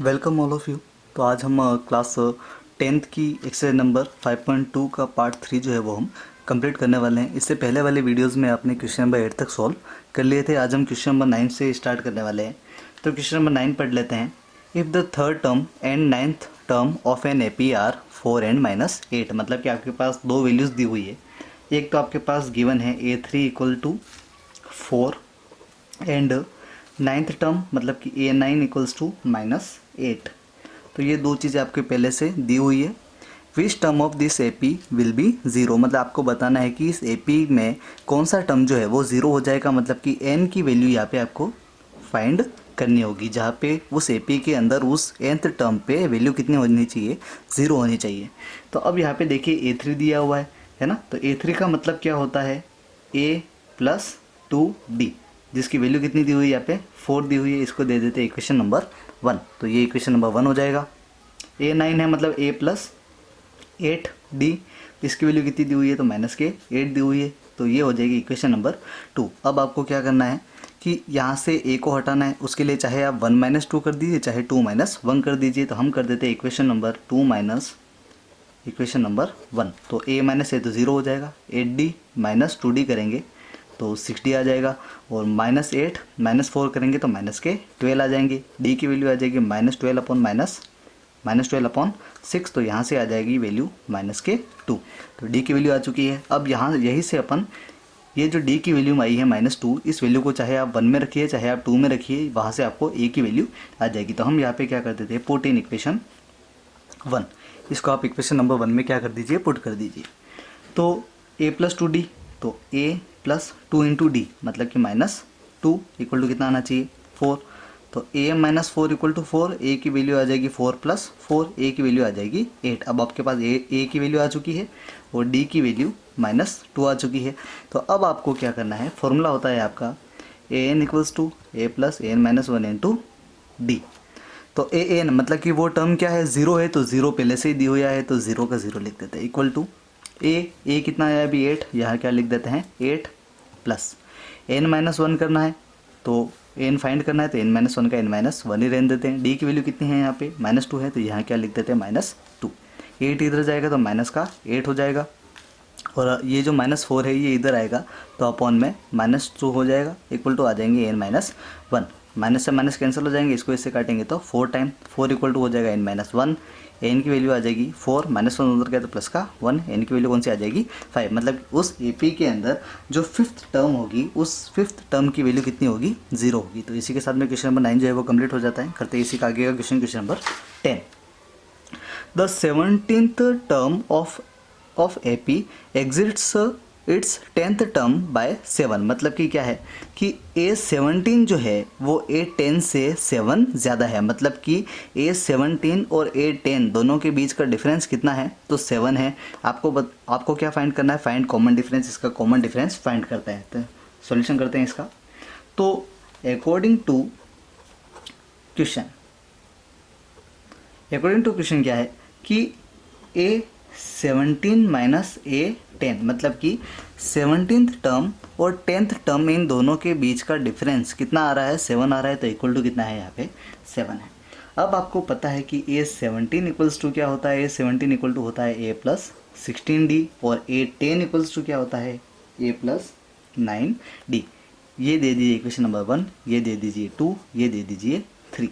Welcome all of you. तो आज हम क्लास 10th की एक्सरसाइज नंबर 5.2 का पार्ट 3 जो है वो हम कंप्लीट करने वाले हैं। इससे पहले वाले वीडियोस में आपने क्वेश्चन नंबर 8 तक सॉल्व कर लिए थे। आज हम क्वेश्चन नंबर 9 से स्टार्ट करने वाले हैं। तो क्वेश्चन नंबर 9 पढ़ लेते हैं। If the third term and ninth term of an AP are 4 and -8, मतलब कि आपके पास दो वैल्यूज़ दी हुई है। एक तो आपके पास गिवन है A3 equal to 4 and ninth term मतलब कि A9 इक्वल्स टू -8। तो ये दो चीज़ें आपके पहले से दी हुई है। Which term of this AP will be zero, मतलब आपको बताना है कि इस एपी में कौन सा टर्म जो है वो ज़ीरो हो जाएगा, मतलब कि एन की वैल्यू यहाँ पे आपको फाइंड करनी होगी, जहाँ पे उस एपी के अंदर उस nth टर्म पे वैल्यू कितनी होनी चाहिए, ज़ीरो होनी चाहिए। तो अब यहाँ पे देखिए A3 दिया हुआ है ना। तो A3 का मतलब क्या होता है, A प्लस 2D, जिसकी वैल्यू कितनी दी हुई है यहाँ पे 4 दी हुई है। इसको दे देते हैं इक्वेशन नंबर 1। तो ये इक्वेशन नंबर 1 हो जाएगा। A9 है मतलब A प्लस 8D, इसकी वैल्यू कितनी दी हुई है तो -8 दी हुई है। तो ये हो जाएगी इक्वेशन नंबर 2। अब आपको क्या करना है कि यहाँ से A को हटाना है। उसके लिए चाहे आप 1 - 2 कर दीजिए, चाहे 2 - 1 कर दीजिए। तो हम कर देते हैं equation number 2 minus equation number 1। तो A माइनस A तो ज़ीरो हो जाएगा, 8D - 2D करेंगे तो 6D आ जाएगा, और -8 -4 करेंगे तो -12 आ जाएंगे। D की वैल्यू आ जाएगी -12/6, तो यहाँ से आ जाएगी वैल्यू -2। तो D की वैल्यू आ चुकी है। अब यहाँ यहीं से अपन ये जो D की वैल्यू आई है -2, इस वैल्यू को चाहे आप 1 में रखिए चाहे आप 2 में रखिए, वहाँ से आपको A की वैल्यू आ जाएगी। तो हम यहाँ पे क्या कर देते हैं, पुट इन इक्वेशन 1। इसको आप इक्वेशन नंबर 1 में क्या कर दीजिए, पुट कर दीजिए। तो A प्लस 2D, तो A प्लस 2 इंटू डी मतलब कि -2 इक्वल टू कितना आना चाहिए, 4। तो A - 4 इक्वल टू 4, A की वैल्यू आ जाएगी 4 + 4, A की वैल्यू आ जाएगी 8। अब आपके पास A की वैल्यू आ चुकी है और D की वैल्यू -2 आ चुकी है। तो अब आपको क्या करना है, फॉर्मूला होता है आपका AN equals to A plus AN - 1 into D. तो AN मतलब कि वो टर्म क्या है, ज़ीरो है, तो ज़ीरो पहले से ही दी हुआ है, तो ज़ीरो का ज़ीरो लिख देते हैं इक्वल टू A कितना आया अभी 8, यहाँ क्या लिख देते हैं 8 प्लस N - 1 करना है, तो N फाइंड करना है तो N - 1 का N - 1 ही रहने देते हैं। D की वैल्यू कितनी है यहाँ पे -2 है, तो यहाँ क्या लिख देते हैं -2। 8 इधर जाएगा तो माइनस का 8 हो जाएगा, और ये जो -4 है ये इधर आएगा तो अपॉन में -2 हो जाएगा, इक्वल टू आ जाएंगे N - 1। माइनस से माइनस कैंसिल हो जाएंगे, इसको इससे काटेंगे तो 4 टाइम 4 इक्वल टू हो जाएगा N - 1। एन की वैल्यू आ जाएगी 4, -1 उधर गया तो प्लस का 1, एन की वैल्यू कौन सी आ जाएगी 5। मतलब उस एपी के अंदर जो फिफ्थ टर्म होगी उस फिफ्थ टर्म की वैल्यू कितनी होगी, 0 होगी। तो इसी के साथ में क्वेश्चन नंबर 9 जो है वो कंप्लीट हो जाता है। करते हैं इसी का आगे का question number 10। The 17th term of AP exits it's 10th term by 7, मतलब कि क्या है कि A17 जो है वो A10 से 7 ज़्यादा है, मतलब कि A17 और A10 दोनों के बीच का डिफरेंस कितना है तो 7 है। आपको क्या फाइंड करना है, फाइंड कॉमन डिफरेंस। इसका कॉमन डिफरेंस फाइंड करते हैं, तो सॉल्यूशन करते हैं इसका। तो अकॉर्डिंग टू क्वेश्चन क्या है कि A17 माइनस A10 मतलब कि 17th टर्म और 10th टर्म इन दोनों के बीच का डिफरेंस कितना आ रहा है, 7 आ रहा है। तो इक्वल टू कितना है यहाँ पे 7 है। अब आपको पता है कि A17 इक्वल्स टू क्या होता है, A17 इक्वल टू होता है A प्लस 16D, और A10 इक्वल्स टू क्या होता है A प्लस 9D। ये दे दीजिए इक्वेशन नंबर 1, ये दे दीजिए 2, ये दे दीजिए 3।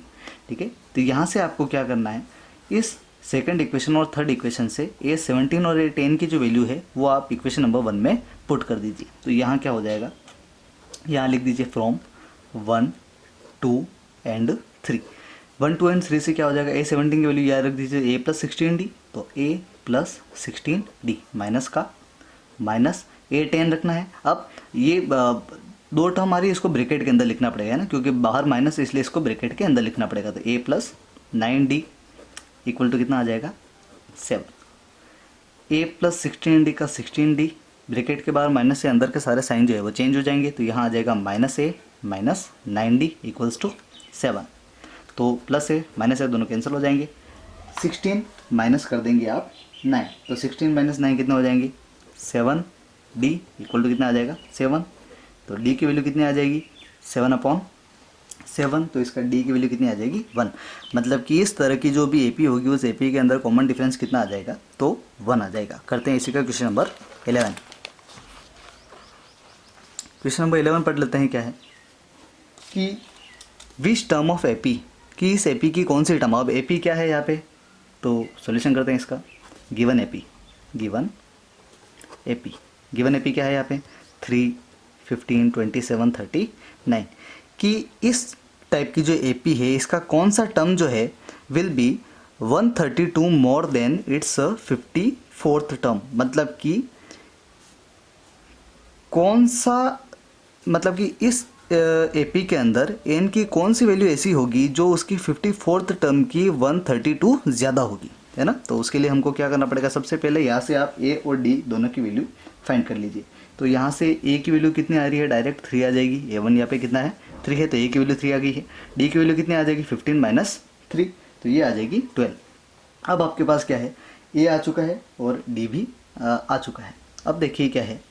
ठीक है, तो यहाँ से आपको क्या करना है, इस सेकंड इक्वेशन और थर्ड इक्वेशन से A17 और A10 की जो वैल्यू है वो आप इक्वेशन नंबर 1 में पुट कर दीजिए। तो यहाँ क्या हो जाएगा, यहाँ लिख दीजिए फ्रॉम 1, 2 एंड 3। 1, 2 एंड 3 से क्या हो जाएगा, A17 की वैल्यू यहाँ रख दीजिए A प्लस 16D, तो A प्लस 16D माइनस का माइनस A10 रखना है। अब ये दो टर्म हमारी इसको ब्रैकेट के अंदर लिखना पड़ेगा ना, क्योंकि बाहर माइनस, इसलिए इसको ब्रैकेट के अंदर लिखना पड़ेगा। तो A plus 9D equal to कितना आ जाएगा 7। A प्लस 16D का 16D ब्रैकेट के बाहर माइनस से अंदर के सारे साइन जो है वो चेंज हो जाएंगे। तो यहाँ आ जाएगा -A minus 9D equals to 7। तो प्लस A माइनस A दोनों कैंसिल हो जाएंगे। 16 माइनस कर देंगे आप 9, तो 16 माइनस 9 कितने हो जाएंगे 7D इक्वल टू कितना आ जाएगा 7। तो D की वैल्यू कितनी आ जाएगी 7/7। 7, तो इसका डी की वैल्यू कितनी आ जाएगी 1। मतलब कि इस तरह की जो भी एपी होगी उस एपी के अंदर कॉमन डिफरेंस कितना आ जाएगा, तो 1 आ जाएगा। करते हैं इसी का क्वेश्चन नंबर 11। क्वेश्चन नंबर 11 पढ़ लेते हैं। क्या है कि विच टर्म ऑफ एपी, कि इस एपी की कौन सी टर्म, अब एपी क्या है यहाँ पे, तो सॉल्यूशन करते हैं इसका। गिवन एपी, गिवन एपी क्या है यहाँ पे 3, 15, 27, 39, कि इस टाइप की जो एपी है इसका कौन सा टर्म जो है will be 132 more than it's 54th term. मतलब कि कौन सा, मतलब कि इस एपी के अंदर एन की कौन सी वैल्यू ऐसी होगी जो उसकी 54th टर्म की 132 ज़्यादा होगी, है ना। तो उसके लिए हमको क्या करना पड़ेगा, सबसे पहले यहाँ से आप ए और डी दोनों की वैल्यू फाइंड कर लीजिए। तो यहाँ से ए की वैल्यू कितनी आ रही है, डायरेक्ट 3 आ जाएगी। A1 यहाँ पे कितना है 3 है, तो ए की वैल्यू 3 आ गई है। डी की वैल्यू कितनी आ जाएगी 15 माइनस 3, तो ये आ जाएगी 12। अब आपके पास क्या है, ए आ चुका है और डी भी आ चुका है। अब देखिए क्या है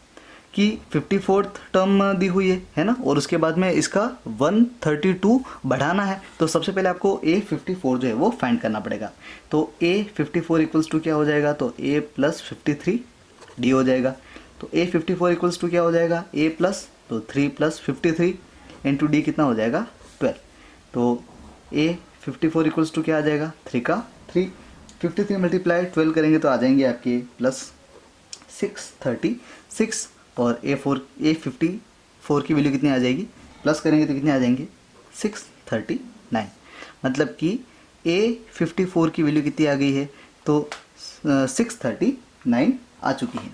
कि 54th टर्म दी हुई है ना, और उसके बाद में इसका 132 बढ़ाना है। तो सबसे पहले आपको A54 जो है वो फाइंड करना पड़ेगा। तो A54 इक्वल्स टू क्या हो जाएगा, तो A प्लस 53 डी हो जाएगा। तो A54 इक्वल्स टू क्या हो जाएगा, A प्लस, तो 3 प्लस 53 इंटू डी कितना हो जाएगा 12। तो A54 इक्वल्स टू क्या आ जाएगा 3 का 3, 53 मल्टीप्लाई 12 करेंगे तो आ जाएंगे आपके प्लस 636, और A54 की वैल्यू कितनी आ जाएगी, प्लस करेंगे तो कितने आ जाएंगे 639। मतलब कि A54 की वैल्यू कितनी आ गई है, तो 639 आ चुकी है।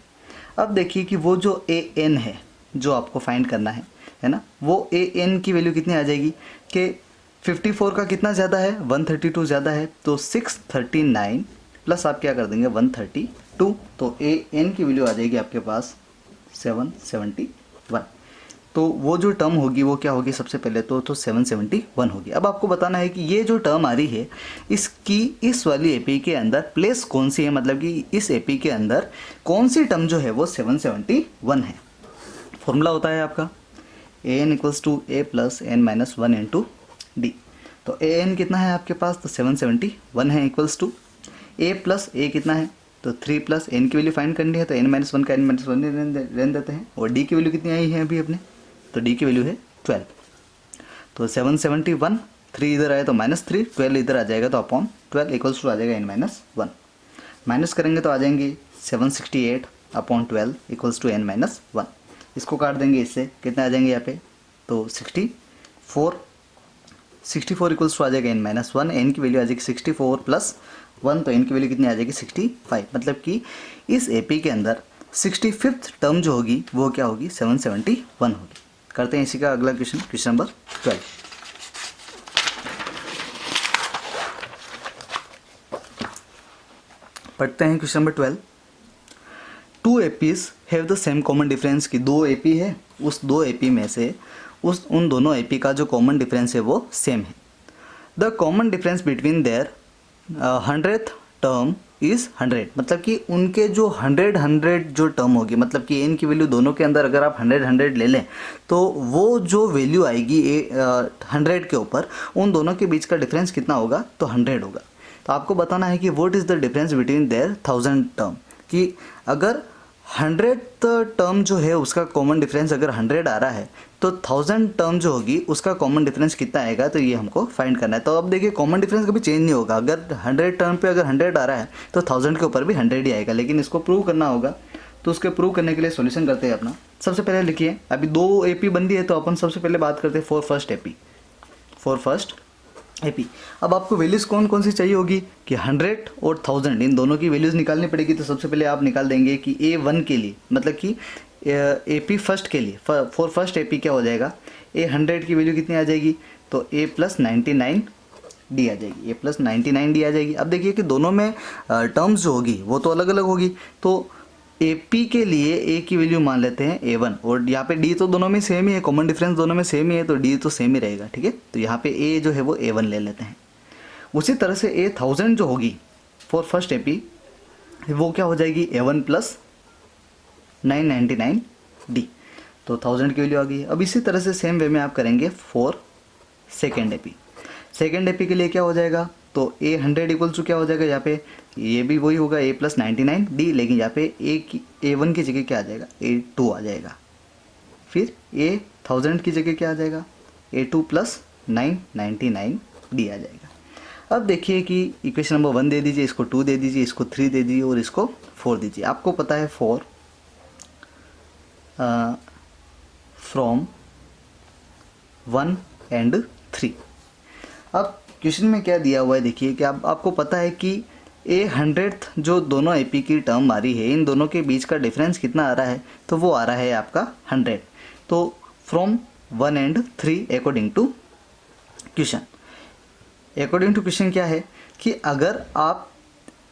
अब देखिए कि वो जो AN है जो आपको फाइंड करना है ना, वो AN की वैल्यू कितनी आ जाएगी कि 54 का कितना ज़्यादा है 132 ज़्यादा है, तो 639 प्लस आप क्या कर देंगे 132, तो AN की वैल्यू आ जाएगी आपके पास 771। तो वो जो टर्म होगी वो क्या होगी, सबसे पहले तो 771 होगी। अब आपको बताना है कि ये जो टर्म आ रही है इसकी इस वाली एपी के अंदर प्लेस कौन सी है, मतलब कि इस एपी के अंदर कौन सी टर्म जो है वो 771 है। फॉर्मूला होता है आपका an equals to A plus N minus 1 into D. तो an कितना है आपके पास, तो 771 है, equals to a plus a कितना है, तो 3 प्लस एन की वैल्यू फाइंड करनी है, तो n माइनस 1 का n माइनस 1 रहने देते हैं। और डी की वैल्यू कितनी आई है अभी अपने, तो डी की वैल्यू है 12। तो 771, 3 इधर आए तो -3, 12 इधर आ जाएगा तो अपॉन 12 इक्वल्स टू आ जाएगा n माइनस 1। माइनस करेंगे तो आ जाएंगे 768 upon 12 equals to n minus 1। इसको काट देंगे इससे, कितने आ जाएंगे यहाँ पे, तो 64 इक्वल्स टू आ जाएगा n माइनस 1। एन की वैल्यू आ जाएगी 64 प्लस 1, तो एन की वैल्यू कितनी आ जाएगी 65। मतलब कि इस एपी के अंदर 65th टर्म जो होगी वो क्या होगी 771 होगी। करते हैं इसी का अगला क्वेश्चन, क्वेश्चन नंबर 12। पढ़ते हैं question number 12। 2 APs have the same common difference, की 2 एपी है, उस 2 एपी में से उन दोनों एपी का जो कॉमन डिफरेंस है वो सेम है। The common difference between their 100th term is 100। मतलब कि उनके जो 100 जो टर्म होगी, मतलब कि एन की वैल्यू दोनों के अंदर अगर आप 100 ले लें तो वो जो वैल्यू आएगी 100 के ऊपर, उन दोनों के बीच का डिफरेंस कितना होगा, तो 100 होगा। तो आपको बताना है कि what is the difference between their 1000 term, कि अगर 100th टर्म जो है उसका कॉमन डिफरेंस अगर 100 आ रहा है तो 1000 टर्म जो होगी उसका कॉमन डिफरेंस कितना आएगा, तो ये हमको फाइंड करना है। तो अब देखिए कॉमन डिफरेंस कभी चेंज नहीं होगा, अगर 100 टर्म पे अगर 100 आ रहा है तो 1000 के ऊपर भी 100 ही आएगा, लेकिन इसको प्रूव करना होगा। तो उसके प्रूव करने के लिए सॉल्यूशन करते हैं अपना। सबसे पहले लिखिए, अभी 2 एपी बन रही है तो अपन सबसे पहले बात करते हैं फॉर फर्स्ट एपी। अब आपको वैल्यूज़ कौन कौन सी चाहिए होगी कि 100 और 1000 इन दोनों की वैल्यूज़ निकालनी पड़ेगी। तो सबसे पहले आप निकाल देंगे कि A1 के लिए, मतलब कि एपी फर्स्ट के लिए, फॉर फर्स्ट एपी क्या हो जाएगा, A100 की वैल्यू कितनी आ जाएगी, तो A प्लस 99 डी आ जाएगी, A प्लस 99 डी आ जाएगी। अब देखिए कि दोनों में टर्म्स जो होगी वो तो अलग अलग होगी। तो एपी के लिए ए की वैल्यू मान लेते हैं A1, और यहाँ पे डी तो दोनों में सेम ही है, कॉमन डिफरेंस दोनों में सेम ही है, तो डी तो सेम ही रहेगा, ठीक है। तो यहाँ पे ए जो है वो A1 ले लेते हैं। उसी तरह से A1000 जो होगी फॉर फर्स्ट एपी, वो क्या हो जाएगी A1 प्लस 999 डी, तो 1000 की वैल्यू आ गई है। अब इसी तरह से सेम वे में आप करेंगे for second AP. Second AP के लिए क्या हो जाएगा, तो ए 100 इक्वल्स टू क्या हो जाएगा, यहाँ पे ये भी वही होगा ए प्लस 99 डी, लेकिन यहाँ पे A1 की जगह क्या आ जाएगा, A2 आ जाएगा। फिर ए 1000 की जगह क्या आ जाएगा, A2 प्लस 999 डी आ जाएगा। अब देखिए कि इक्वेशन नंबर 1 दे दीजिए, इसको 2 दे दीजिए, इसको 3 दे दीजिए और इसको 4 दीजिए। आपको पता है 4 फ्रॉम 1 एंड 3। अब क्वेश्चन में क्या दिया हुआ है देखिए कि आपको पता है कि A100th जो दोनों एपी की टर्म आ रही है, इन दोनों के बीच का डिफरेंस कितना आ रहा है, तो वो आ रहा है आपका 100। तो from 1 and 3 according to question. According to question क्या है कि अगर आप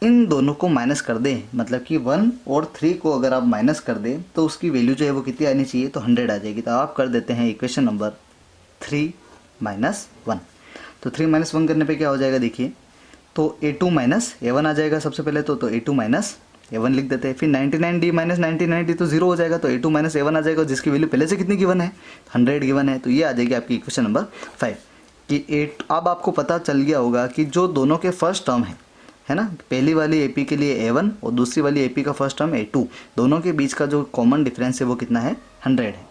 इन दोनों को माइनस कर दें, मतलब कि 1 और 3 को अगर आप माइनस कर दें तो उसकी वैल्यू जो है वो कितनी आनी चाहिए, तो 100 आ जाएगी। तो आप कर देते हैं इक्वेशन नंबर 3 माइनस 1। तो 3 माइनस 1 करने पे क्या हो जाएगा देखिए, तो A2 माइनस A1 आ जाएगा सबसे पहले तो A2 माइनस A1 लिख देते हैं। फिर 99D माइनस 99D तो 0 हो जाएगा, तो A2 माइनस A1 आ जाएगा, जिसकी वैल्यू पहले से कितनी गिवन है, 100 गिवन है। तो ये आ जाएगी आपकी इक्वेशन नंबर 5 कि अब आपको पता चल गया होगा कि जो दोनों के फर्स्ट टर्म है ना, पहली वाली एपी के लिए A1 और दूसरी वाली एपी का फर्स्ट टर्म A2, दोनों के बीच का जो कॉमन डिफरेंस है वो कितना है, 100 है।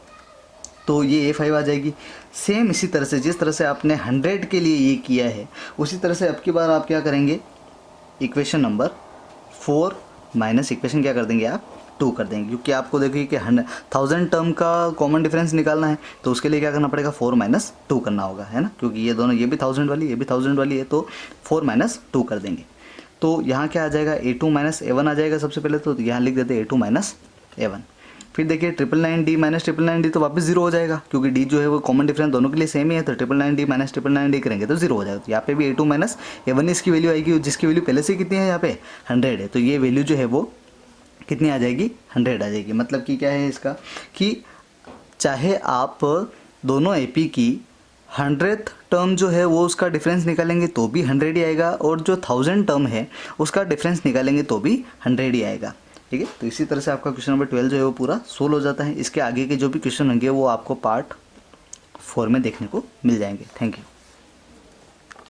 तो ये A5 आ जाएगी। सेम इसी तरह से जिस तरह से आपने 100 के लिए ये किया है, उसी तरह से अब की बार आप क्या करेंगे, इक्वेशन नंबर 4 माइनस इक्वेशन क्या कर देंगे आप, 2 कर देंगे, क्योंकि आपको देखिए कि 1000 टर्म का कॉमन डिफरेंस निकालना है, तो उसके लिए क्या करना पड़ेगा, 4 माइनस 2 करना होगा, है ना, क्योंकि ये दोनों, ये भी 1000 वाली, ये भी 1000 वाली है, तो 4 माइनस 2 कर देंगे। तो यहाँ क्या आ जाएगा, A2 माइनस A1 आ जाएगा सबसे पहले, तो यहाँ लिख देते हैं A2 माइनस A1। फिर देखिए 999D माइनस 999D तो वापस 0 हो जाएगा, क्योंकि D जो है वो कॉमन डिफरेंस दोनों के लिए सेम ही है, तो 999D माइनस 999D करेंगे तो 0 हो जाएगा। तो यहाँ पे भी A2 माइनस A1 इसकी वैल्यू आएगी, जिसकी वैल्यू पहले से कितनी है, यहाँ पे 100 है, तो ये वैल्यू जो है वो कितनी आ जाएगी, 100 आ जाएगी। मतलब कि क्या है इसका, कि चाहे आप दोनों एपी की 100th टर्म जो है वो उसका डिफरेंस निकालेंगे तो भी 100 ही आएगा, और जो 1000 टर्म है उसका डिफरेंस निकालेंगे तो भी 100 ही आएगा। ठीक है, तो इसी तरह से आपका क्वेश्चन नंबर 12 जो है वो पूरा सोल्व हो जाता है। इसके आगे के जो भी क्वेश्चन होंगे वो आपको पार्ट 4 में देखने को मिल जाएंगे। Thank you.